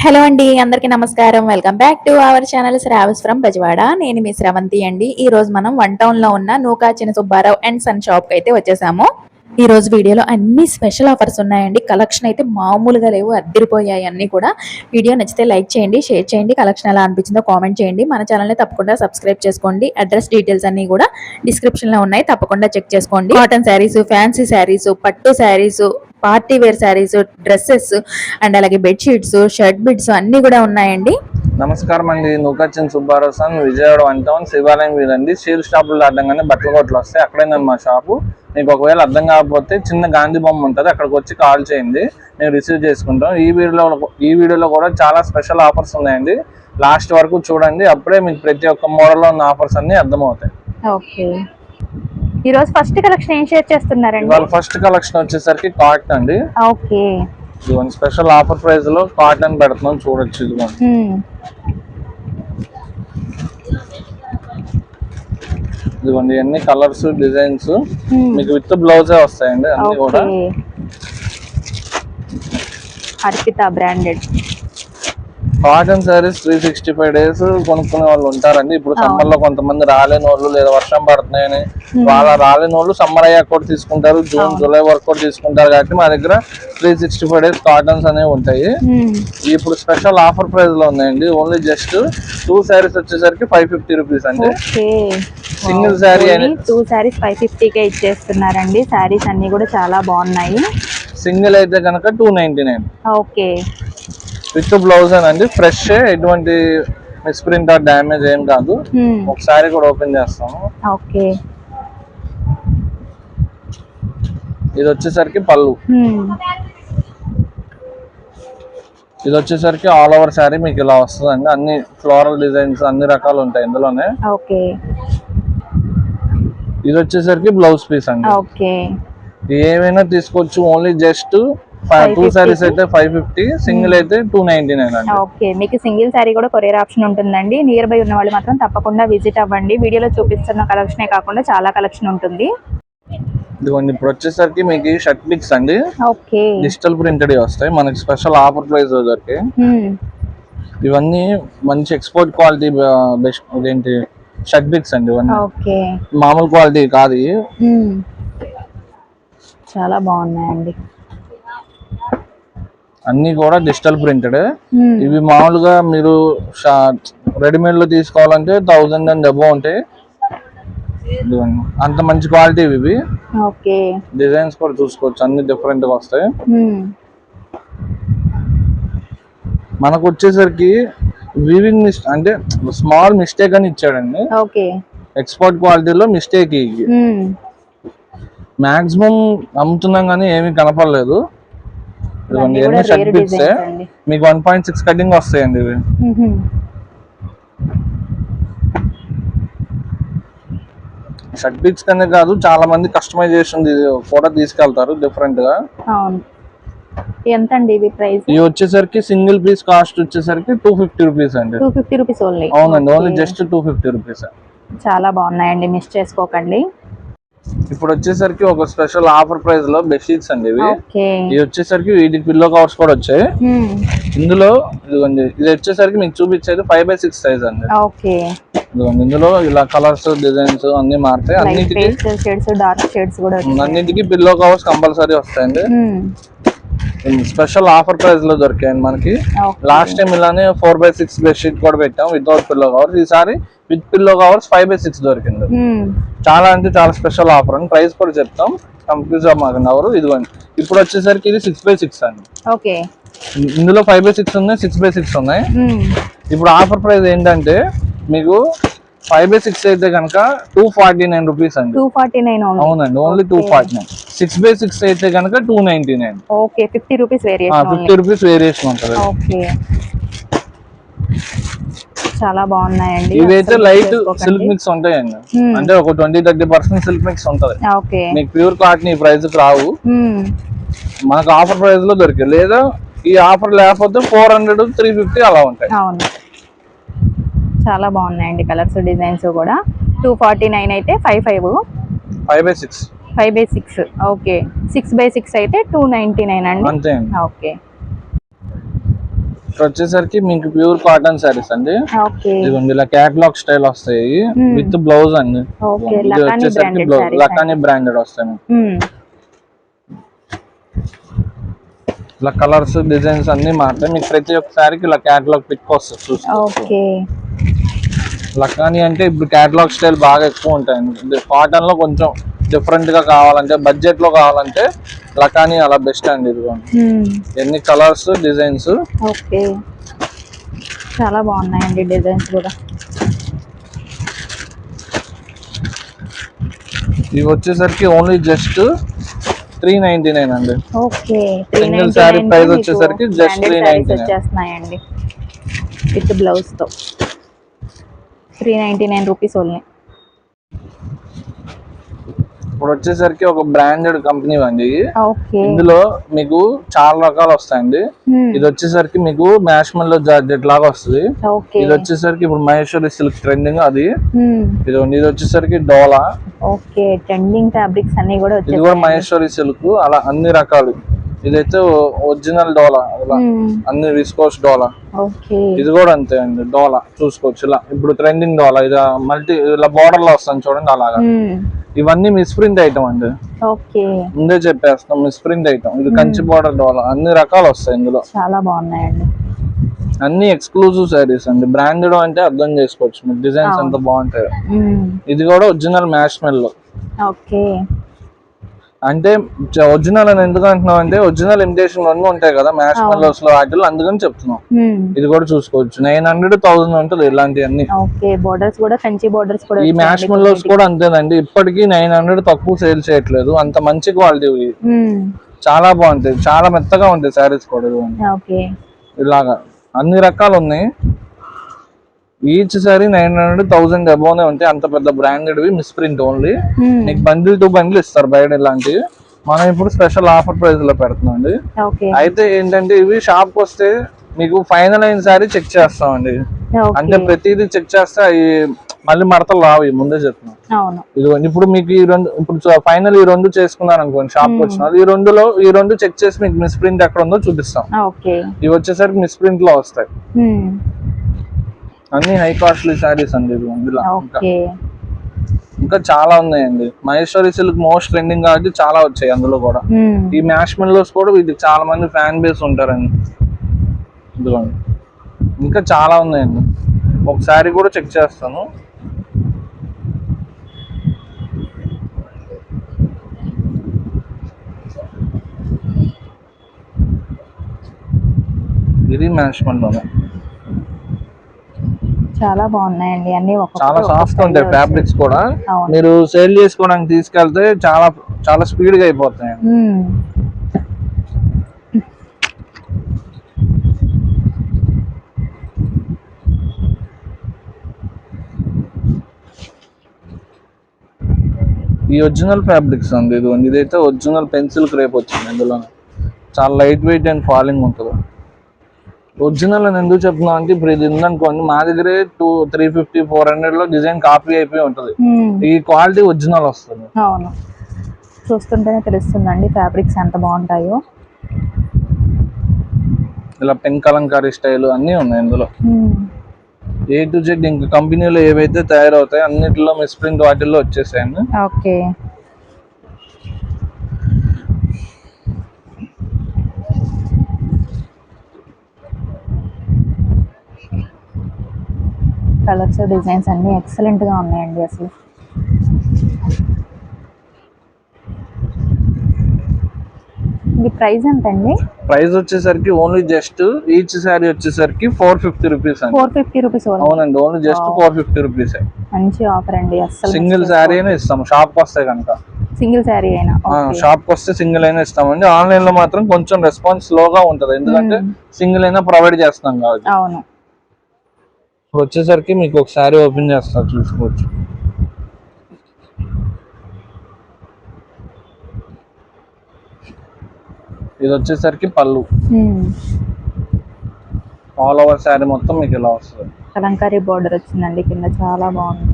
Hello అండి, అందరికీ నమస్కారం. Welcome back to our channel Shravas from Bezawada. నేను మీ శ్రవంతి అండి. ఈ రోజు మనం వన్ టౌన్ లో ఉన్న నూకా చిన్న సుబ్బారావు అండ్ సన్ షాప్ కి అయితే వచ్చేసాము. ఈ రోజు వీడియోలో అన్ని స్పెషల్ ఆఫర్స్ ఉన్నాయండి. కలెక్షన్ అయితే మామూలుగా లేవు, అద్దరిపోయాయి అన్ని కూడా. వీడియో నచ్చితే లైక్ చేయండి, షేర్ చేయండి. కలెక్షన్ ఎలా అనిపించిందో కామెంట్ చేయండి. మన ఛానల్ని తప్పకుండా సబ్స్క్రైబ్ చేసుకోండి. అడ్రస్ డీటెయిల్స్ అన్ని కూడా డిస్క్రిప్షన్ లో ఉన్నాయి, తప్పకుండా చెక్ చేసుకోండి. కాటన్ శారీస్, ఫ్యాన్సీ శారీస్, పట్టు sarees, party wear sarees, dresses and అలాగే బెడ్షీట్స్, షర్ట్ బిడ్స్ అన్ని కూడా ఉన్నాయండి. నమస్కారం అండి. నూకచ్చిన్ సుబ్బారావు సన్ విజయవాడ 1 టౌన్ శివాలయం వీరండి. స్టీల్ షాపులు దాటంగానే బట్టల కొట్లు వస్తాయి, అక్కడేనండి మా షాపు. మీకు ఒకవేళ అర్థం కాకపోతే చిన్న గాంధీ బొమ్మ ఉంటుంది, అక్కడికి వచ్చి కాల్ చేయండి, మేము రిసీవ్ చేసుకుంటాం. ఈ వీడియోలో కూడా చాలా స్పెషల్ ఆఫర్స్ ఉన్నాయండి. లాస్ట్ వరకు చూడండి, అప్పుడే మీకు ప్రతి ఒక్క మోడల్లో ఉన్న ఆఫర్స్ అన్ని అర్థమవుతాయి. ఓకే, ఈ రోజు ఫస్ట్ కలెక్షన్ ఏం షేర్ చేస్తున్నారండి? ఇవాళ ఫస్ట్ కలెక్షన్ వచ్చేసరికి కాటన్ అండి. ఓకే, ఇదిగోండి స్పెషల్ ఆఫర్ ప్రైస్ లో కాటన్ పెడుతున్నాం, చూడొచ్చు. ఇదిగోండి అన్ని కలర్స్, డిజైన్స్ మీకు విత్ బ్లౌజే వస్తాయండి అన్ని కూడా. Arpita branded cotton saris 365 days కొనుక్కునే వాళ్ళు ఉంటారండి. ఇప్పుడు సమ్మర్ లో కొంతమంది రాలేని వాళ్ళు, లేదా వర్షం పడుతున్నాయని వాళ్ళ రాలేని వాళ్ళు సమ్మర్ అయ్యాక కూడా తీసుకుంటారు, జూన్ జూలై వరకు కూడా తీసుకుంటారు. కాబట్టి మా దగ్గర 365 డేస్ కాటన్స్ అనేవి ఉంటాయి. ఇప్పుడు స్పెషల్ ఆఫర్ ప్రైస్ లో ఉన్నాయండి. ఓన్లీ జస్ట్ 2 సారీస్ వచ్చేసరికి 550 రూపీస్ అండి. సింగిల్ సారీ 2 సారీస్ 550 కే ఇచ్చేస్తున్నారండి. సారీస్ అన్ని కూడా చాలా బాగున్నాయి. సింగిల్ అయితే కనుక 299. ఓకే, విత్ బ్లౌజ్ అండి. ఫ్రెష్, ఎటువంటి మిస్ప్రింట్ ఆర్ డ్యామేజ్ ఏం కాదు. ఒకసారి కూడా ఓపెన్ చేస్తాము. ఓకే, ఇది వచ్చేసరికి పళ్ళు. ఇది వచ్చేసరికి ఆల్ ఓవర్ శారీ మీకు ఇలా వస్తుందండి. అన్ని ఫ్లోరల్ డిజైన్స్ అన్ని రకాలు ఉంటాయి ఇందులోనే. ఓకే, ఇది వచ్చేసరికి బ్లౌజ్ పీస్ అండి. ఓకే, ఏమైనా తీసుకోవచ్చు. ఓన్లీ జస్ట్ 2 సారీస్ అయితే 550, సింగిల్ అయితే 299 అండి. ఓకే, మీకు సింగిల్ సారీ కూడా కొరియర్ ఆప్షన్ ఉంటుందండి. నియర్ బై ఉన్న వాళ్ళు మాత్రం తప్పకుండా విజిట్ అవ్వండి. వీడియోలో చూపిస్తున్న కలెక్షనే కాకుండా చాలా కలెక్షన్ ఉంటుంది. ఇదిగోండి ఇప్పుడు వచ్చేసరికి మీకు షర్ట్ పిక్స్ అండి. ఓకే, డిజిటల్ ప్రింటెడ్ వస్తాయి, మనకి స్పెషల్ ఆఫర్ ప్రైస్ దొరికి. ఇవన్నీ మంచి ఎక్స్పోర్ట్ క్వాలిటీ బెస్ట్ ఇదేంటి షర్ట్ పిక్స్ అండి. ఇవన్నీ ఓకే, మామూలు క్వాలిటీ కాదు, చాలా బాగున్నాయండి. అన్ని కూడా డిజిటల్ ప్రింటెడ్. ఇవి మామూలుగా మీరు రెడీమేడ్ లో తీసుకోవాలంటే 1000 అండ్ అబోవ్ ఉంటాయి. అంత మంచి క్వాలిటీ ఇవి. ఓకే, డిజైన్స్ కూడా చూసుకోవచ్చు, అన్ని డిఫరెంట్ గా వస్తాయి. మనకు వచ్చేసరికి వీవింగ్ అంటే స్మాల్ మిస్టేక్ అని ఇచ్చాడండి. ఓకే, ఎక్స్పోర్ట్ క్వాలిటీలో మిస్టేక్. మాక్సిమం అమ్ముతున్నాం కానీ ఏమీ కనపడలేదు. షర్ట్ బిట్స్ మీకు 1.6 కటింగ్ వస్తాయండి ఇవి. షర్ట్ బిట్స్ కనే కాదు, చాలా మంది కస్టమైజేషన్ కూడా తీసుకెళ్తారు డిఫరెంట్ గా. ఎంత అండి ఇవి ప్రైస్? ఇవి వచ్చేసరికి సింగిల్ పీస్ కాస్ట్ వచ్చేసరికి 250 రూపీస్ అండి. 250 రూపీస్ ఓన్లీ? అవునండి, ఓన్లీ జస్ట్ 250 రూపీస్. చాలా బాగున్నాయండి, మిస్ చేసుకోకండి. ఇప్పుడు వచ్చేసరికి ఒక స్పెషల్ ఆఫర్ ప్రైస్ లో బెడ్షీట్స్ అండి ఇవి. ఇవి వచ్చేసరికి వీటికి పిల్లో కవర్స్ కూడా వచ్చాయి ఇందులో. ఇదిగోండి, ఇది వచ్చేసరికి మీకు చూపించేది 5/6 సైజ్ అండి. ఇందులో ఇలా కలర్స్, డిజైన్స్ అన్ని మారుతాయి. అన్నిటికీ పిల్లో కవర్స్ కంపల్సరీ వస్తాయండి. స్పెషల్ ఆఫర్ ప్రైస్ లో దొరికాయండి మనకి. లాస్ట్ టైం ఇలానే 4/6 బెడ్షీట్ కూడా పెట్టాం వితౌట్ పిల్లో కవర్స్. ఈసారి విత్ పిల్లో కవర్స్ 5/6 దొరికింది. చాలా అంటే చాలా స్పెషల్ ఆఫర్ అండి. ప్రైస్ కూడా చెప్తాం, కన్ఫ్యూజ్ అవ్వకండి ఎవరు. ఇదిగోండి ఇప్పుడు వచ్చేసరికి ఇది 6/6 అండి. ఇందులో 5/6 ఉన్నాయి, 6/6 ఉన్నాయి. ఇప్పుడు ఆఫర్ ప్రైస్ ఏంటంటే మీకు 5/6 అయితే కనుక 249 రూపీస్ అండి. 249? అవునండి, ఓన్లీ 249. 6/6 అయితే కనుక 299. Okay, 50 rupees variation. 50 rupees variation ఉంటుంది. ఓకే, చాలా బాగున్నాయండి. ఇవైతే లైట్ సిల్క్ మిక్స్ ఉంటాయండి, అంటే ఒక 20-30% సిల్క్ మిక్స్ ఉంటది. మీకు ప్యూర్ కాటన్ ఈ ప్రైస్ కి రావు, మనకు ఆఫర్ ప్రైస్ లో దొరికాయి. లేదా ఈ ఆఫర్ లేకపోతే 400, 350 అలా ఉంటాయి. చాలా బాగున్నాయండి కలర్స్, డిజైన్స్ కూడా. 249 అయితే 5/6. 5/6. ఓకే, 6/6 అయితే 299 అండి. అంతే. ఓకే, ఇక్కడ వచ్చేసరికి మీకు ప్యూర్ కాటన్ శారీస్ అండి. ఓకే ఇదిగోండి ఇలా క్యాటలాగ్ స్టైల్ వస్తాయి విత్ బ్లౌజ్ అండి. ఓకే ఇది వచ్చేసరికి బ్లౌజ్ లకానీ బ్రాండెడ్ వస్తాయి. ఇలా కలర్స్ డిజైన్స్ అన్ని మారుతాయి. మీకు ప్రతి ఒక్క శారీకి ఇలా క్యాటలాగ్ పిక్ వస్తుంది చూసుకోవచ్చు. లకానీ అంటే ఇప్పుడు క్యాటలాగ్ స్టైల్ బాగా ఎక్కువ ఉంటాయండి. కాటన్ లో కొంచెం డిఫరెంట్ గా కావాలంటే, బడ్జెట్ లో కావాలంటే లకానీ అలా బెస్ట్ అండి. ఇదిగోండి ఎన్ని కలర్స్ డిజైన్స్. ఓకే చాలా బాగున్నాయండి డిజైన్స్ కూడా. ఇవి వచ్చేసరికి ఓన్లీ జస్ట్ 399 అండి. ఓకే సింగిల్ శారీ ప్రైస్ వచ్చేసరికి జస్ట్ 399 వచ్చేస్తున్నాయండి విత్ బ్లౌజ్ తో. 399 రూపీస్ ఓన్లీ. ఇప్పుడు వచ్చేసరికి ఒక బ్రాండెడ్ కంపెనీ అండి. ఓకే ఇందులో మీకు చాలా రకాలు వస్తాయండి. ఇది వచ్చేసరికి మీకు మ్యాష్మల్లో జార్జెట్ లాగా వస్తుంది. ఇది వచ్చేసరికి ఇప్పుడు మహేశ్వరి సిల్క్ ట్రెండింగ్ అది. ఇది వచ్చేసరికి డోలా. ఓకే ట్రెండింగ్ ఫ్యాబ్రిక్స్ అన్ని కూడా ఇది కూడా మహేశ్వరి సిల్క్. అలా అన్ని రకాలు. ఇదైతే ఒరిజినల్ డోలా, అన్ని విస్కోస్ డోలా. ఇది కూడా అంతే అండి డోలా చూసుకోవచ్చు. ఇలా ఇప్పుడు ట్రెండింగ్ డోలా, ఇది మల్టీ ఇలా బోర్డర్ లో వస్తాను చూడండి అలాగా. ఇవన్నీ మిస్ప్రింట్ ఐటమ్ అండి. ముందే చెప్పేస్తాం మిస్ప్రింట్ ఐటమ్. ఇది కంచి బోర్డర్ డోలా, అన్ని రకాలు వస్తాయి ఇందులో. చాలా బాగున్నాయండి. అన్ని ఎక్స్క్లూజివ్ శారీస్ అండి. బ్రాండెడ్ అంటే అర్థం చేసుకోవచ్చు మీకు డిజైన్స్ ఎంత బాగుంటాయి. ఇది కూడా ఒరిజినల్ మ్యాష్మెల్లో. అంటే ఒరిజినల్ అని ఎందుకు అంటున్నాం అంటే ఒరిజినల్ ఇమిటేషన్ అన్నీ ఉంటాయి కదా మ్యాష్మెల్లోస్ లో వాటిలో, అందుకని చెప్తున్నాం. ఇది కూడా చూసుకోవచ్చు 900-1000 ఉంటుంది ఇలాంటివన్నీ. ఈ మ్యాష్మెల్లోస్ కూడా అంతేనండి. ఇప్పటికీ 900 తక్కువ సేల్ చేయట్లేదు. అంత మంచి క్వాలిటీ చాలా బాగుంటాయి, చాలా మెత్తగా ఉంటాయి శారీస్ కూడా. ఇలాగా అన్ని రకాలు ఉన్నాయి. ఈచ్ సారీ 900-1000 అబోనే ఉంటాయి. అంత పెద్ద బ్రాండెడ్వి మిస్ప్రింట్ ఓన్లీ. మీకు బండిల్ టు బండిల్ ఇస్తారు బయట ఇలాంటివి. మనం ఇప్పుడు స్పెషల్ ఆఫర్ ప్రైస్ లో పెడుతున్నాం అండి. అయితే ఏంటంటే ఇవి షాప్ కి వస్తే మీకు ఫైనల్ అయిన సారీ చెక్ చేస్తామండి. అంటే ప్రతిదీ చెక్ చేస్తే అవి మళ్ళీ మడతలు రావు, ముందే చెప్తున్నాం. ఇదిగోండి ఇప్పుడు మీకు ఈ రెండు, ఇప్పుడు ఫైనల్ ఈ రెండు చేసుకున్నారు అనుకోండి షాప్ కి వచ్చిన ఈ రెండు చెక్ చేసి మీకు మిస్ప్రింట్ ఎక్కడ ఉందో చూపిస్తాం. ఇవి వచ్చేసరికి మిస్ప్రింట్ లో వస్తాయి. అన్ని హై కాస్ట్లీ శారీస్ అండి. ఇంకా చాలా ఉన్నాయండి. మహేశ్వరి సిల్క్ మోస్ట్ ట్రెండింగ్ కాబట్టి చాలా వచ్చాయి అందులో కూడా. ఈ మ్యాష్మెల్లోస్ కూడా వీటికి చాలా మంది ఫ్యాన్ బేస్ ఉంటారండి. ఇదిగోండి ఇంకా చాలా ఉన్నాయండి. ఒక శారీ కూడా చెక్ చేస్తాను. ఇది మ్యాష్మెల్లోనే చాలా బాగున్నాయండి. అన్ని చాలా సాఫ్ట్ ఉంటాయి ఫ్యాబ్రిక్స్ కూడా. మీరు సేల్ చేసుకోవడానికి తీసుకెళ్తే చాలా చాలా స్పీడ్ గా అయిపోతాయి. ఈ ఒరిజినల్ ఫ్యాబ్రిక్స్ అండి. ఇదైతే ఒరిజినల్ పెన్సిల్ క్రేప్ వచ్చింది. ఇందులో చాలా లైట్ వెయిట్ అండ్ ఫాలింగ్ ఉంటుంది. ఒరిజినల్ అని ఎందుకు చెప్తున్నాం అంటే ఇప్పుడు ఇది ఉందనుకోండి మా దగ్గరే 350-400 లో డిజైన్ కాపీ అయిపోయి ఉంటది. ఈ క్వాలిటీ ఒరిజినల్ వస్తుంది. అవును చూస్తుంటేనే తెలుస్తుందండి ఫ్యాబ్రిక్స్ ఎంత బాగుంటాయో. ఇలా పెన్ కలంకారీ స్టైల్ అన్ని ఉన్నాయి ఇందులో. A to Z ఇంకా కంపెనీలో ఏవైతే తయారవుతాయి అన్నిటిలో మిస్ప్రింట్ వాటిల్లో వచ్చేసాయండి. ఓకే కలర్స్ డిజైన్స్ అన్ని ఎక్సలెంట్ గా ఉన్నాయండి. అసలు ఇది ప్రైస్ ఎంత అండి? ప్రైస్ వచ్చేసరికి ఓన్లీ జస్ట్ ఈచ్ సారీ వచ్చేసరికి 450 రూపీస్ అండి. 450 రూపీస్ అవునండి, ఓన్లీ జస్ట్ 450 రూపీస్. మంచి ఆఫర్ అండి. అసలు సింగిల్ సారీ అయినా ఇస్తాము షాప్ కి వస్తే కనుక. సింగిల్ సారీ అయినా షాప్ కి వస్తే సింగిల్ అయినా ఇస్తామండి. ఆన్లైన్ లో మాత్రం కొంచెం రెస్పాన్స్ స్లోగా ఉంటది, ఎందుకంటే సింగిల్ అయినా ప్రొవైడ్ చేస్తాం కాబట్టి. అవును ఇప్పుడు వచ్చేసరికి మీకు ఒక సారీ ఓపెన్ చేస్తారు చూసుకోవచ్చు. ఇది వచ్చేసరికి పళ్ళు. ఆల్ ఓవర్ శారీ మొత్తం మీకు ఇలా వస్తుంది. కలంకారీ బోర్డర్ వచ్చిందండి కింద, చాలా బాగుంది.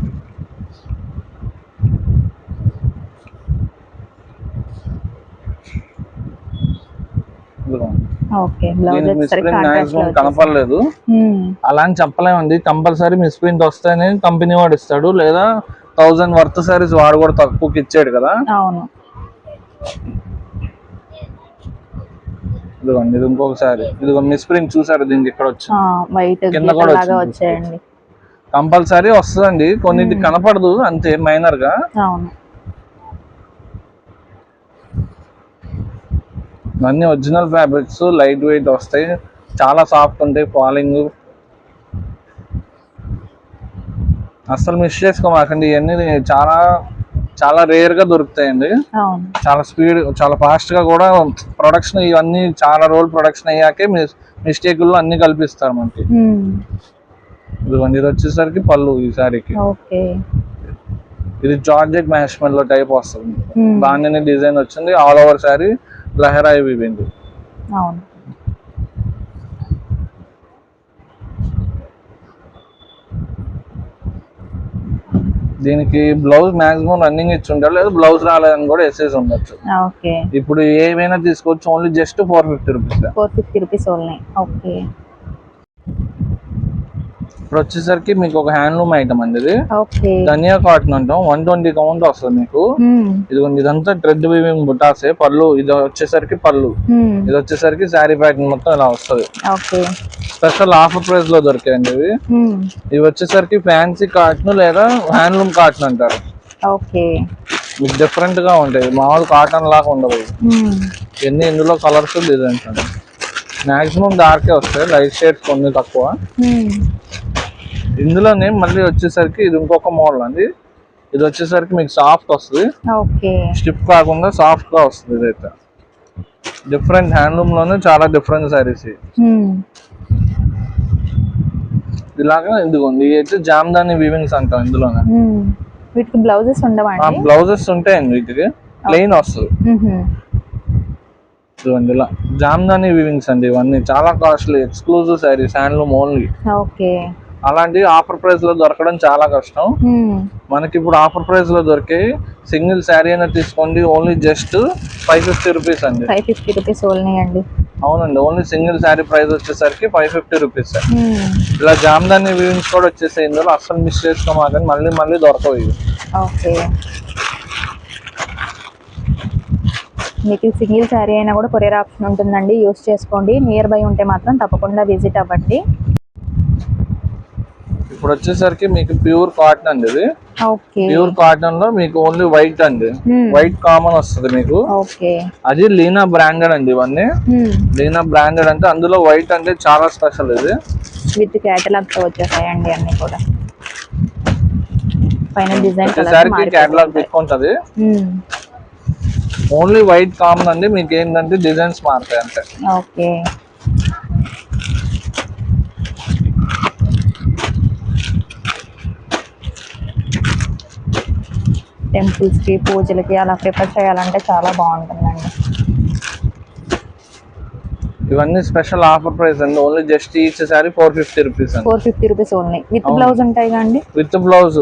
ఓకే బ్లౌజ్ దీనికి మిస్ వచ్చేసరికి ప్రింట్ కాంట్రాస్ట్ లో మాక్సిమం కనపడలేదు. అలా అని చెప్పలేమండి, కంపల్సరీ మిస్ ప్రింట్ వస్తేనే కంపెనీ వాడు ఇస్తాడు, లేదా 1000 వర్త్ సారీస్ వాడు కూడా తక్కువకి ఇచ్చాడు కదా. అవును. ఇదిగోండి ఇది ఇంకొకసారి, ఇదిగో మిస్ ప్రింట్ చూసారు దీనికి ఇక్కడ వచ్చి వైట్ కింద కూడా వచ్చాయండి. కంపల్సరీ వస్తుందండి, కొన్నింటికి కనపడదు అంతే మైనర్ గా. అవును. అన్ని ఒరిజినల్ ఫ్యాబ్రిక్స్, లైట్ వెయిట్ వస్తాయి, చాలా సాఫ్ట్ ఉంటాయి, ఫాలింగ్ అస్సలు మిస్ చేసుకోమాకండి. ఇవన్నీ చాలా చాలా రేర్ గా దొరుకుతాయండి. చాలా స్పీడ్, చాలా ఫాస్ట్ గా కూడా ప్రొడక్షన్, ఇవన్నీ చాలా రోజులు ప్రొడక్షన్ అయ్యాకే మిస్టేకుల్లో అన్ని కల్పిస్తారు మనకి. ఇదిగోండి ఇది వచ్చేసరికి పళ్ళు ఈ సారీకి. ఇది జార్జెట్ మ్యాష్మెల్లో టైప్ వస్తుంది, బాగానే డిజైన్ వచ్చింది. ఆల్ ఓవర్ సారీ లహరాయి వీవింగ్. దీనికి బ్లౌజ్ మాక్సిమం రన్నింగ్ ఇచ్చి ఉంటారు, లేదా బ్లౌజ్ రాలేదని కూడా ఎస్ఎస్ ఉండొచ్చు. ఇప్పుడు ఏమైనా తీసుకోవచ్చు, only just 450 rupees. 450 rupees only. Okay. ఇప్పుడు వచ్చేసరికి మీకు ఒక హ్యాండ్లూమ్ ఐటమ్ అండి ఇది. ధనియా కాటన్ అంటాం, 120 కౌంట్ వస్తుంది మీకు. ఇదిగోండి ఇదంతా థ్రెడ్ వీవింగ్ బుటాసే. పళ్ళు ఇది వచ్చేసరికి పళ్ళు, ఇది వచ్చేసరికి శారీ ప్యాటర్న్ మొత్తం ఇలా వస్తుంది. స్పెషల్ ఆఫర్ ప్రైస్ లో దొరికాయండి ఇవి. ఇవి వచ్చేసరికి ఫ్యాన్సీ కాటన్ లేదా హ్యాండ్లూమ్ కాటన్ అంటారు. మీకు డిఫరెంట్ గా ఉంటాయి, మామూలు కాటన్ లాగా ఉండవు. ఇందులో కలర్స్ డిజైన్స్ అండి, మాక్సిమం డార్కే వస్తాయి, లైట్ షేడ్స్ కొన్ని తక్కువ. ఇందులోనే మళ్ళీ వచ్చేసరికి ఇది ఇంకొక మోడల్ అండి. ఇది వచ్చేసరికి మీకు సాఫ్ట్ వస్తుంది, స్టిఫ్ కాకుండా సాఫ్ట్ గా వస్తుంది. ఇదైతే డిఫరెంట్ హ్యాండ్లూమ్ లోనే చాలా డిఫరెంట్ సారీస్. ఇలాగా ఇదిగోండి అయితే జామ్దాని వీవింగ్స్ అంటాం. ఇందులోనే వీటికి బ్లౌజెస్ ఉండవండి? బ్లౌజెస్ ఉంటాయండి, వీటికి ప్లెయిన్ వస్తుంది. ఇదిగోండి ఇలా జామ్దాని వీవింగ్స్ అండి, ఇవన్నీ చాలా costly exclusive saris, handloom only. అలాంటి ఆఫర్ ప్రైస్ లో దొరకడం చాలా కష్టం. మనకి ఇప్పుడు ఆఫర్ ప్రైస్ లో దొరికే సింగిల్ శారీ అయినా తీసుకోండి, ఓన్లీ జస్ట్ 550 రూపీస్ అండి. 550 రూపీస్ ఓన్లీ అండి. అవునండి, ఓన్లీ సింగిల్ శారీ ప్రైస్ వచ్చేసరికి 550 రూపీస్. ఇలా జామ్దాని వీవింగ్స్ కూడా వచ్చేసాయి ఇందులో, అస్సలు మిస్ చేసుకోమాకండి, మళ్ళీ మళ్ళీ దొరకవు ఇవి. మీకు సింగిల్ శారీ అయినా కూడా కొరియర్ ఆప్షన్ ఉంటుందండి, యూస్ చేసుకోండి. నియర్ బై ఉంటే మాత్రం తప్పకుండా విజిట్ అవ్వండి. ఇప్పుడు వచ్చేసరికి మీకు ప్యూర్ కాటన్ అండి ఇది. ప్యూర్ కాటన్ లో మీకు ఓన్లీ వైట్ అండి, వైట్ కామన్ వస్తుంది మీకు. అది లీనా బ్రాండెడ్ అండి, ఇవన్నీ లీనా బ్రాండెడ్ అంటే అందులో వైట్ అంటే చాలా స్పెషల్. ఇది విత్ కేటలాగ్ తో వచ్చేసాయండి అన్ని కూడా. పైన డిజైన్ కేటలాగ్ పెట్టుకుంటది. ఓన్లీ వైట్ కామన్ అండి, మీకు ఏంటంటే డిజైన్స్ మారుతాయి అంతే. టెంపుల్స్ కి, పూజలకి అలా ప్రిపేర్ చేయాలంటే చాలా బాగుంటుందండి. ఇవన్నీ స్పెషల్ ఆఫర్ ప్రైస్ అండి, only just each sorry 450 rupees. 450 rupees only. With blouse ఉంటాయి కండి? విత్ బ్లౌజ్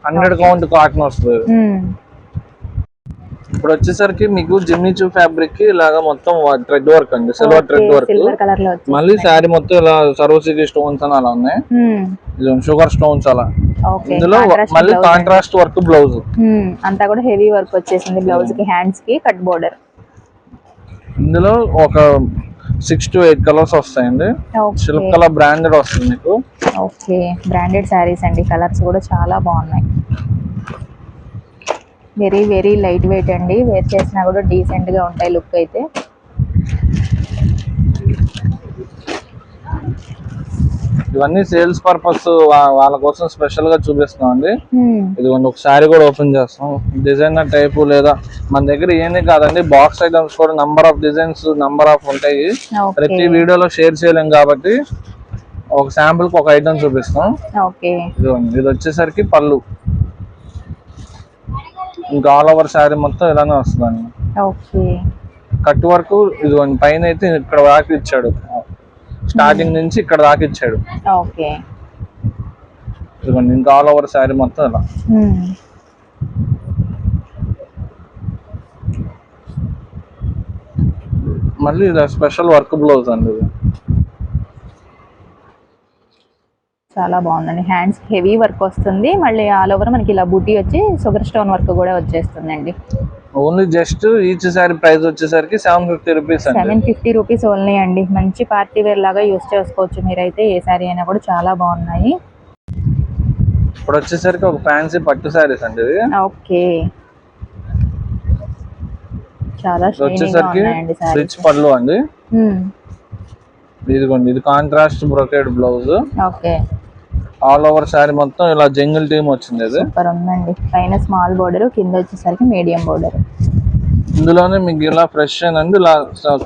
100 కౌంట్ కాటన్ వస్తుంది. ఇప్పుడు వచ్చేసరికి మీకు జిమ్మిచూ ఫ్యాబ్రిక్ కి ఇలాగా మొత్తం థ్రెడ్ వర్క్ అండి, సిల్వర్ థ్రెడ్ వర్క్. మళ్ళీ శారీ మొత్తం ఇలా సరోసికి స్టోన్స్ అని అలా ఉన్నాయి, షుగర్ స్టోన్స్ అలా. ఇందులో మళ్ళీ కాంట్రాస్ట్ వర్క్ బ్లౌజ్ అంతా కూడా హెవీ వర్క్ వచ్చేసింది. బ్లౌజ్ కి, హ్యాండ్స్ కి కట్ బోర్డర్. ఇందులో ఒక 6 to 8 కలర్స్ వస్తాయండి. సిల్క్ కలర్ బ్రాండెడ్ వస్తుంది మీకు. బ్రాండెడ్ శారీస్ అండి, కలర్స్ కూడా చాలా బాగున్నాయి. వెరీ వెరీ లైట్ వెయిట్ అండి, వేర్ చేసినా కూడా డీసెంట్ గా ఉంటాయి లుక్ అయితే. ఇవన్నీ సేల్స్ పర్పస్ వాళ్ళ కోసం స్పెషల్ గా చూపిస్తున్నాం అండి. ఇదిగోండి ఒక శారీ కూడా ఓపెన్ చేస్తాం, డిజైనర్ టైప్ లేదా మన దగ్గర ఏమీ కాదండి, బాక్స్ ఐటమ్స్ కూడా number of designs number of ఉంటాయి. ప్రతి వీడియోలో షేర్ చేయలేం కాబట్టి ఒక శాంపుల్ కి ఒక ఐటమ్ చూపిస్తాం. ఇదిగోండి ఇది వచ్చేసరికి పళ్ళు, ఇంకా ఆల్ ఓవర్ శారీ మొత్తం ఇలానే వస్తుందండి. కట్ వర్క్ ఇదిగోండి పైన అయితే ఇక్కడ దాకా ఇచ్చాడు, స్టార్టింగ్ నుంచి ఇక్కడ దాకా ఇచ్చాడు. ఇదిగోండి ఇంకా ఆల్ ఓవర్ శారీ మొత్తం ఇలా. మళ్ళీ ఇది స్పెషల్ వర్క్ బ్లౌజ్ అండి ఇది. చాలా బాగుందండి. హ్యాండ్స్ హెవీ వర్క్ వస్తుంది, మళ్ళీ ఆల్ ఓవర్ మనకి ఇలా బుటీ వచ్చి షుగర్ స్టోన్ వర్క్ కూడా వచ్చేస్తుందండి. Only just each sorry price వచ్చేసరికి 750 రూపీస్ అండి. 750 రూపీస్ ఓన్లీ అండి. మంచి పార్టీ వేర్ లాగా యూస్ చేసుకోవచ్చు మీరైతే. ఏ సారీ అయినా కూడా చాలా బాగున్నాయి. ఇప్పుడు వచ్చేసరికి ఒక ఫ్యాన్సీ పట్టు సారీస్ అండి ఇవి. ఓకే, చాలా వచ్చేసరికి రిచ్ పళ్ళు అండి. ఇదిగోండి, ఇది contrast brocade blouse. Okay, all over sorry మొత్తం ఇలా జంగిల్ టీమ్ వచ్చింది. ఇది సూపర్ ఉందండి. పైన స్మాల్ బోర్డర్, కింద వచ్చేసరికి మీడియం బోర్డర్. ఇందులోనే మీకు ఇలా ఫ్రెష్ అండి, ఇలా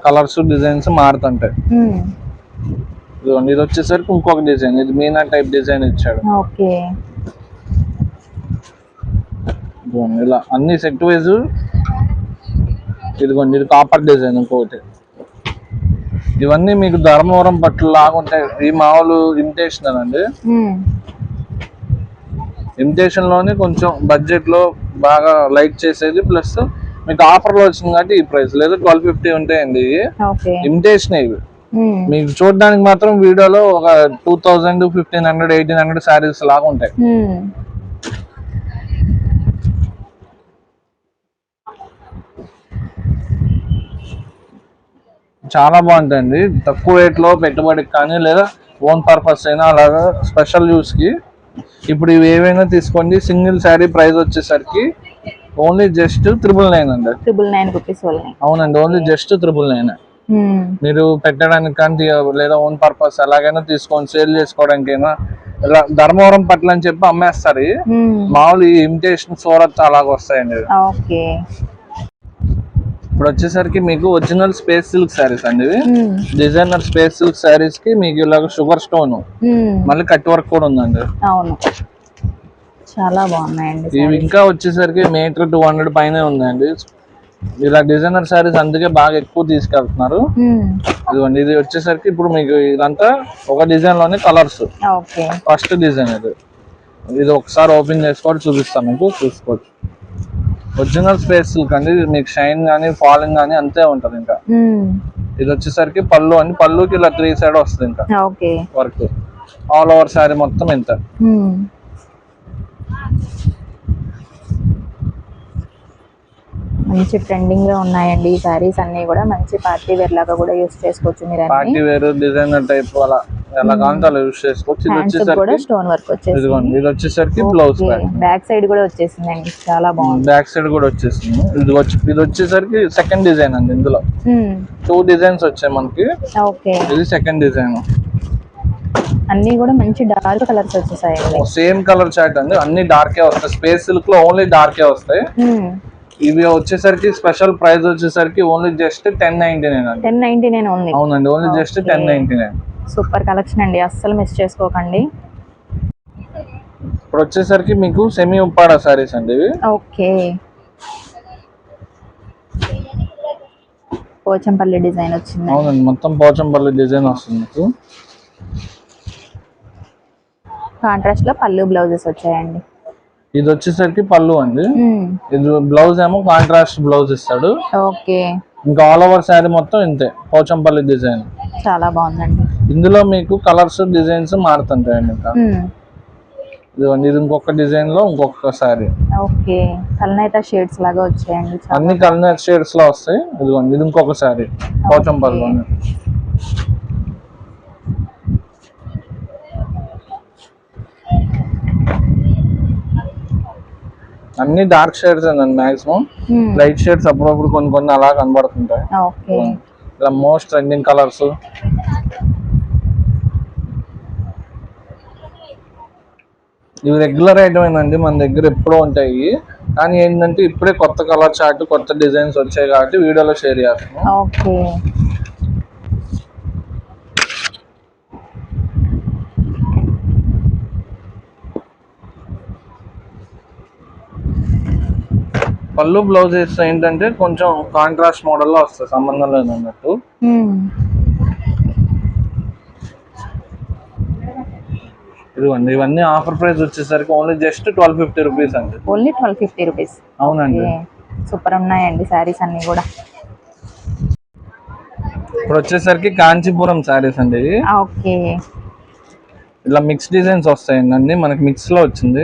కలర్స్ డిజైన్స్ మారుతుంటాయి. ఇదిగోండి, ఇది వచ్చేసరికి ఇంకొక డిజైన్, ఇది మీనా టైప్ డిజైన్ ఇచ్చాడు. ఓకే, ఇలా అన్ని సెట్ వైజ్. ఇదిగోండి, ఇది కాపర్ డిజైన్ ఇంకొకటి. ఇవన్నీ మీకు ధర్మవరం పట్లు లాగా ఉంటాయి. ఈ మామూలు ఇమిటేషన్ అండి. ఇమిటేషన్ లోనే కొంచెం బడ్జెట్ లో బాగా లైక్ చేసేది, ప్లస్ మీకు ఆఫర్ లో వచ్చింది కాబట్టి ఈ ప్రైస్. లేదా 1250 ఉంటాయండి. ఇమిటేషన్ ఇవి మీకు చూడడానికి మాత్రం వీడియోలో ఒక 2000, 1500, 1800 శారీస్ లాగా ఉంటాయి. చాలా బాగుంటాయండి. తక్కువ రేట్ లో పెట్టుబడికి కానీ, లేదా ఓన్ పర్పస్ అయినా అలాగా స్పెషల్ యూస్ కి. ఇప్పుడు ఇవి ఏవైనా తీసుకోండి, సింగిల్ శారీ ప్రైస్ వచ్చేసరికి ఓన్లీ జస్ట్ 999 అండి. 999 రూపీస్. అవునండి, ఓన్లీ జస్ట్ 999. మీరు పెట్టడానికి కానీ, లేదా ఓన్ పర్పస్ ఎలాగైనా తీసుకోండి, సేల్ చేసుకోవడానికైనా. ఇలా ధర్మవరం పట్ల అని చెప్పి అమ్మేస్తారు. మామూలు ఇమిటేషన్ సూరత్ అలాగ వస్తాయండి. ఇప్పుడు వచ్చేసరికి మీకు ఒరిజినల్ స్పేస్ సిల్క్ శారీస్ అండి. డిజైనర్ స్పేస్ సిల్క్ శారీస్ కి మీకు ఇలాగ షుగర్ స్టోన్, మళ్ళీ కట్ వర్క్ కూడా ఉందండి. అవును, చాలా బాగున్నాయండి. ఇవి ఇంకా వచ్చేసరికి మీటర్ 200 పైనే ఉందండి. ఇలా డిజైనర్ శారీస్ అందుకే బాగా ఎక్కువ తీసుకెళ్తున్నారు. ఇదిగోండి, ఇది వచ్చేసరికి ఇప్పుడు మీకు ఇదంతా ఒక డిజైన్ లోనే కలర్స్. ఫస్ట్ డిజైన్ ఇది ఒకసారి ఓపెన్ చేసుకోవాలి, చూపిస్తాను మీకు, చూసుకోవచ్చు. ఒరిజినల్ స్పేస్ సిల్క్ అండి. మీకు షైన్ గానీ, ఫాలింగ్ గానీ అంతే ఉంటది. ఇంకా ఇది వచ్చేసరికి పళ్ళు అండి. పళ్ళుకి ఇలా 3 సైడ్ వస్తుంది ఇంకా వర్క్. ఆల్ ఓవర్ శారీ మొత్తం ఇంత. మంచి ట్రెండింగ్ లో ఉన్నాయండి ఈ సారీస్ అన్ని కూడా. మంచి పార్టీ వేర్ లాగా కూడా యూస్ చేసుకోవచ్చు మీరు. పార్టీ వేర్, డిజైనర్ టైప్ అలా ఎలా కావాలంటే అలా యూస్ చేసుకోవచ్చు. ఇది వచ్చేసరికి స్టోన్ వర్క్ వచ్చేసింది. ఇది వచ్చేసరికి బ్లౌజ్ బ్యాక్ సైడ్ కూడా వచ్చేసిందండి, చాలా బాగుంది. బ్యాక్ సైడ్ కూడా వచ్చేసింది. ఇది వచ్చేసరికి సెకండ్ డిజైన్ అండి. ఇందులో 2 డిజైన్స్ వచ్చాయి మనకి. ఇది సెకండ్ డిజైన్. అన్ని కూడా మంచి డార్క్ కలర్స్ వచ్చేసాయి. సేమ్ కలర్ చార్ట్ అండి, అన్ని డార్కే వస్తాయి. స్పేస్ సిల్క్ లో ఓన్లీ డార్కే వస్తాయి. ఇవి వచ్చేసరికి స్పెషల్ ప్రైస్ వచ్చేసరికి ఓన్లీ జస్ట్ 1099 అండి. 1099 ఓన్లీ. అవునండి, ఓన్లీ జస్ట్ 1099. సూపర్ కలెక్షన్ అండి, అస్సలు మిస్ చేసుకోకండి. ఇప్పుడు వచ్చేసరికి మీకు సెమీ ఉప్పాడ సారీస్ అండి ఇవి. ఓకే, పోచంపల్లి డిజైన్ వచ్చింది. అవునండి, మొత్తం పోచంపల్లి డిజైన్ వస్తుంది మీకు. కాంట్రాస్ట్ లో పళ్ళు బ్లౌజెస్ వచ్చాయండి. ఇది వచ్చేసరికి పళ్ళు అండి. ఇది బ్లౌజ్ ఏమో కాంట్రాస్ట్ బ్లౌజ్ ఇస్తాడు. ఓకే, ఇంకా ఆల్ ఓవర్ శారీ మొత్తం ఇంతే పోచంపల్లి డిజైన్. చాలా బాగుందండి. ఇందులో మీకు కలర్స్, డిజైన్స్ మారుతుంటాయండి. ఇంకా ఇది ఇంకొక డిజైన్ లో ఇంకొక శారీ. ఓకే, కల్నేత షేడ్స్ లాగా వచ్చాయండి. అన్ని కల్నేత షేడ్స్ లో వస్తాయి. ఇదిగోండి, ఇది ఇంకొక శారీ పోచంపల్లి. అన్ని డార్క్ షేడ్స్ అండి మాక్సిమం. లైట్ షేడ్స్ అప్పుడప్పుడు కొన్ని అలా కనబడుతుంటాయి. ఇలా మోస్ట్ ట్రెండింగ్ కలర్స్. ఇవి రెగ్యులర్ ఐటమ్ అండి, మన దగ్గర ఎప్పుడూ ఉంటాయి. కానీ ఏంటంటే ఇప్పుడే కొత్త కలర్ చార్ట్, కొత్త డిజైన్స్ వచ్చాయి కాబట్టి వీడియోలో షేర్ చేస్తాను. పళ్ళు బ్లౌజ్ వేస్తే ఏంటంటే కొంచెం కాంట్రాస్ట్ మోడల్లో వస్తుంది, సంబంధం లేదు అన్నట్టు. ఇదిగోండి, ఇవన్నీ ఆఫర్ ప్రైస్ వచ్చేసరికి ఓన్లీ జస్ట్ 1250 రూపీస్ అండి. Only 1250 rupees. అవునండి, సూపర్ ఉన్నాయండి శారీస్ అన్ని కూడా. ఇప్పుడు వచ్చేసరికి కాంచీపురం శారీస్ అండి ఇవి. ఓకే. ఇలా మిక్స్ డిజైన్స్ వస్తాయండి అన్ని మనకి మిక్స్ లో వచ్చింది,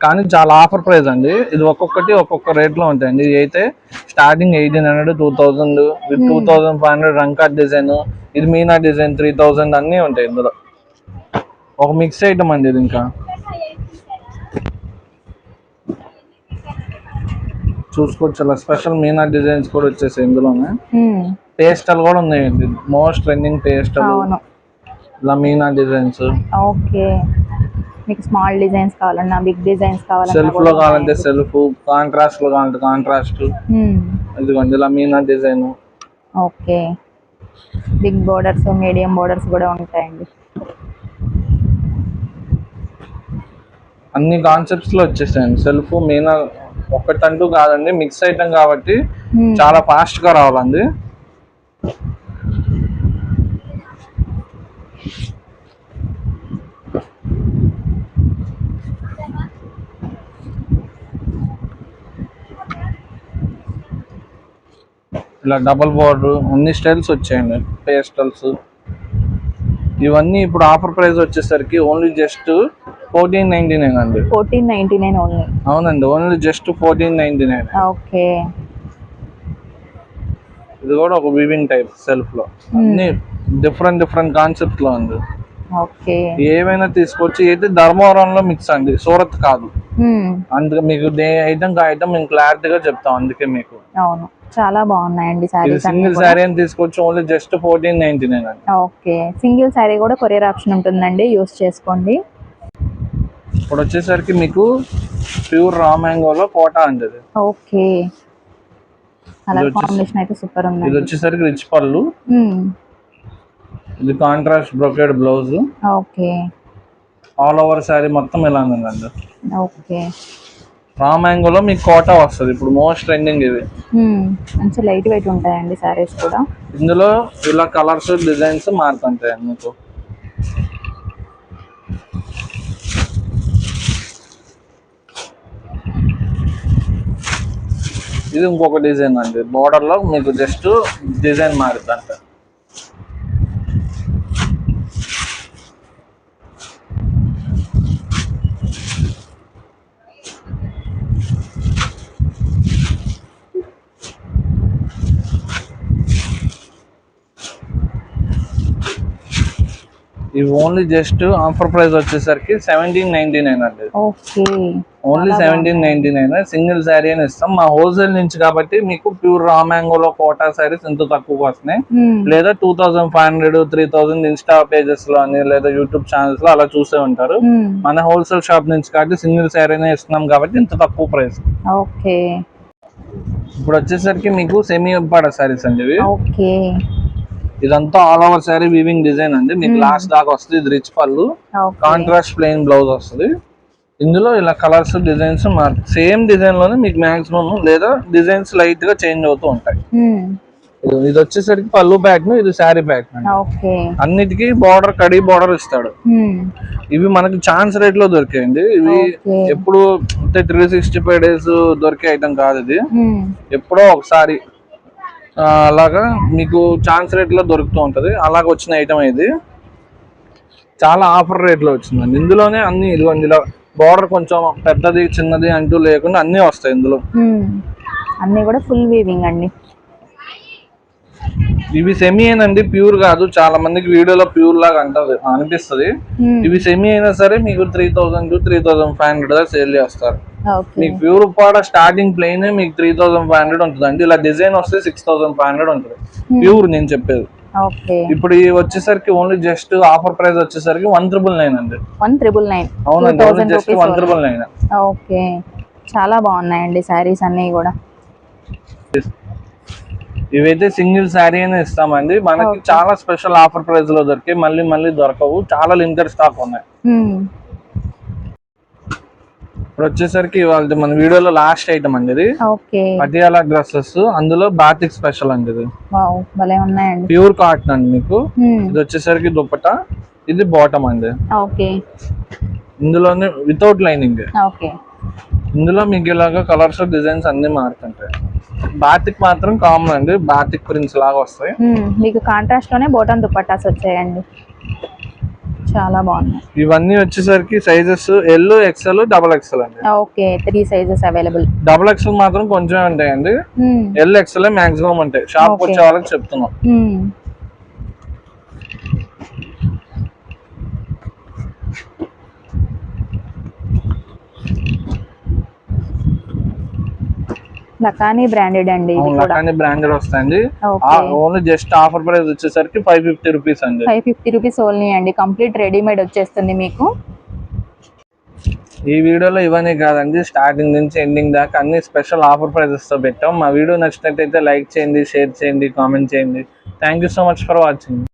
కానీ చాలా ఆఫర్ ప్రైస్ అండి. ఇది ఒక్కొక్కటి ఒక్కొక్క రేట్ లో ఉంటాయండి. ఇది అయితే స్టార్టింగ్ 1800, 2000, 2500 రంకాట్ డిజైన్, ఇది మీనా డిజైన్ 3000 అన్ని ఉంటాయి ఇందులో. ఒక మిక్స్ ఐటమ్ అండి ఇది. ఇంకా చూసుకోవచ్చు అలా స్పెషల్ మీనా డిజైన్స్ కూడా వచ్చేసాయి ఇందులోనే. పేస్టల్ కూడా ఉన్నాయండి, మోస్ట్ ట్రెండింగ్ పేస్టల్, ఇలా మీనా డిజైన్స్. ఓకే. మీకు స్మాల్ డిజైన్స్ కావాలన్నా, బిగ్ డిజైన్స్ కావాలన్నా, సెల్ఫ్ లో కావాలంటే సెల్ఫ్, కాంట్రాస్ట్ లో కావాలంటే కాంట్రాస్ట్. ఇదిగోండి ఇలా meena design. Okay. Big borders, medium borders కూడా ఉంటాయండి. అన్ని కాన్సెప్ట్స్ లో వచ్చేసాయండి. సెల్ఫ్ మీనా ఒక్కటంటూ కాదండి, మిక్స్ ఐటమ్ కాబట్టి చాలా ఫాస్ట్ గా రావాలండి. ఇలా డబల్ బోర్డర్ అన్ని స్టైల్స్ వచ్చాయండి, పేస్టల్స్. ఇవన్నీ ఇప్పుడు ఆఫర్ ప్రైస్ వచ్చేసరికి ఓన్లీ జస్ట్ 1499 అండి. 1499 ఓన్లీ. అవునండి, ఓన్లీ జస్ట్ 1499. ఓకే. ఇది కూడా ఒక వీవింగ్ టైప్ సెల్ఫ్ లో, అన్ని డిఫరెంట్ డిఫరెంట్ కాన్సెప్ట్ లో ఉంది. ఓకే. ఏమైనా తీసుకోవచ్చు. అయితే ధర్మవరంలో మిక్స్ అండి, సూరత్ కాదు. అందుకే మీకు ఐటమ్ కా ఐటమ్ మేము క్లారిటీగా చెప్తాం. అందుకే మీకు అవును, చాలా బాగున్నాయండి సారీస్. సింగిల్ సారీ అని తీసుకోవచ్చు, ఓన్లీ జస్ట్ 1499 అండి. ఓకే. సింగిల్ సారీ కూడా కొరియర్ ఆప్షన్ ఉంటుందండి, యూస్ చేసుకోండి. ఇప్పుడు వచ్చేసరికి మీకు ప్యూర్ రా మ్యాంగోలో కోటా అండి ఇది. ఓకే. కలర్ కాంబినేషన్ అయితే సూపర్ ఉంది. ఇది వచ్చేసరికి రిచ్ పళ్ళు, ఇది contrast brocade blouse. Okay. All over sorry మొత్తం ఇలా ఉందండి. ఓకే. రా మ్యాంగోలో మీకు కోటా వస్తుంది, ఇప్పుడు మోస్ట్ ట్రెండింగ్ ఇది. మంచి లైట్ వెయిట్ ఉంటాయండి సారీస్ కూడా. ఇందులో ఇలా కలర్స్ డిజైన్స్ మారుతుంటాయి మీకు. ఇది ఇంకొక డిజైన్ అండి, బోర్డర్ లో మీకు జస్ట్ డిజైన్ మారుతుంట. ఇవి ఓన్లీ జస్ట్ ఆఫర్ ప్రైస్ వచ్చేసరికి 1799 అండి. ఓకే. ఓన్లీ 1799. సింగిల్ శారీ అని ఇస్తాం మా హోల్సేల్ నుంచి కాబట్టి. మీకు ప్యూర్ రా మ్యాంగోలో కోటా శారీస్ ఎంత తక్కువగా వస్తున్నాయి, లేదా 2500, 3000 ఇన్స్టా పేజెస్ లో అని లేదా యూట్యూబ్ ఛానల్స్ లో అలా చూసే ఉంటారు. మన హోల్సేల్ షాప్ నుంచి కాబట్టి సింగిల్ శారీనే ఇస్తున్నాం కాబట్టి ఇంత తక్కువ ప్రైస్. ఓకే. ఇప్పుడు వచ్చేసరికి మీకు సెమీ ఉప్పాడ శారీస్ అండి ఇవి. ఓకే. ఇదంతా all over sari weaving design అండి, మీకు లాస్ట్ దాకా వస్తుంది. ఇది రిచ్ పళ్ళు, కాంట్రాస్ట్ ప్లెయిన్ బ్లౌజ్ వస్తుంది. ఇందులో ఇలా కలర్స్ డిజైన్స్ సేమ్ డిజైన్ లోనే మీకు మాక్సిమం లేదా డిజైన్స్ లైట్ గా చేంజ్ అవుతూ ఉంటాయి. ఇది వచ్చేసరికి పళ్ళు ప్యాటర్న్, ఇది శారీ ప్యాటర్న్. అన్నిటికీ బార్డర్ కడీ బార్డర్ ఇస్తాడు. ఇవి మనకి ఛాన్స్ రేట్ లో దొరికాయండి. ఇవి ఎప్పుడు 365 days దొరికే ఐటమ్ కాదు ఇది, ఎప్పుడో ఒకసారి అలాగా మీకు ఛాన్స్ రేట్ లో దొరుకుతూ ఉంటది. అలాగ వచ్చిన ఐటమ్ ఇది చాలా ఆఫర్ రేట్ లో వచ్చిందండి. ఇందులోనే అన్ని ఇందులో బార్డర్ కొంచెం పెద్దది చిన్నది అంటూ లేకుండా అన్ని వస్తాయి ఇందులో. అన్ని కూడా ఫుల్ వీవింగ్ అండి. ఇవి సెమీ అయినండి, ప్యూర్ కాదు. చాలా మందికి వీడియోలో ప్యూర్ లాగా అనిపిస్తుంది. ఇవి సెమీ అయినా సరే మీకు 3000 to 3500 సేల్ చేస్తారు. మీకు ప్యూర్ ఉప్పాడ స్టార్టింగ్ ప్లెయిన్ మీకు 3500 ఉంటుందండి. ఇలా డిజైన్ వస్తే 6500 ఉంటుంది ప్యూర్ నేను చెప్పేది. ఇప్పుడు ఇవి వచ్చేసరికి ఓన్లీ జస్ట్ ఆఫర్ ప్రైస్ వచ్చేసరికి 1999 అండి. 1999. అవునండి, ఓన్లీ జస్ట్ 1999. ఓకే. చాలా బాగున్నాయండి సారీస్ అన్ని కూడా. ఇవైతే సింగిల్ శారీ అని ఇస్తామండి. మనకి చాలా స్పెషల్ ఆఫర్ ప్రైస్ లో దొరికాయి, మళ్ళీ మళ్ళీ దొరకవు. చాలా లిమిటెడ్ స్టాక్ ఉన్నాయి. ఇప్పుడు వచ్చేసరికి ఇవాళ మన వీడియోలో లాస్ట్ ఐటమ్ అండి ఇది, పటియాలా డ్రెస్సెస్. అందులో బాతిక్ స్పెషల్ అండి ఇది. ప్యూర్ కాటన్ అండి మీకు. ఇది వచ్చేసరికి దుపట్టా, ఇది బాటమ్ అండి. ఇందులోనే వితౌట్ లైనింగ్. ఇందులో మీకు ఇలాగా కలర్స్ డిజైన్స్ అన్ని మారుతుంటాయి. బాతిక్ మాత్రం కామన్ అండి, బాతిక్ ప్రింట్స్ లాగా వస్తాయి. మీకు కాంట్రాస్ట్ లోనే బోటన్ దుపట్టాస్ వచ్చాయండి, చాలా బాగున్నాయి. ఇవన్నీ వచ్చేసరికి sizes L, XL, double XL అండి. Okay, 3 sizes available. Double XL మాత్రం కొంచెం ఉంటాయండి, ఎల్, ఎక్స్ఎల్ మాక్సిమం ఉంటాయి. షాప్ వచ్చే వాళ్ళకి చెప్తున్నాం. లకానీ బ్రాండెడ్ అండి, లకానీ బ్రాండెడ్ వస్తాయండి. ఓన్లీ జస్ట్ ఆఫర్ ప్రైస్ వచ్చేసరికి 550 రూపీస్ అండి. 550 రూపీస్ ఓన్లీ అండి. కంప్లీట్ రెడీమేడ్ వచ్చేస్తుంది మీకు. ఈ వీడియోలో ఇవన్నీ కాదండి, స్టార్టింగ్ నుంచి ఎండింగ్ దాకా అన్ని స్పెషల్ ఆఫర్ ప్రైజెస్ తో పెట్టాం. మా వీడియో నచ్చినట్టయితే లైక్ చేయండి, షేర్ చేయండి, కామెంట్ చేయండి. Thank you so much for watching.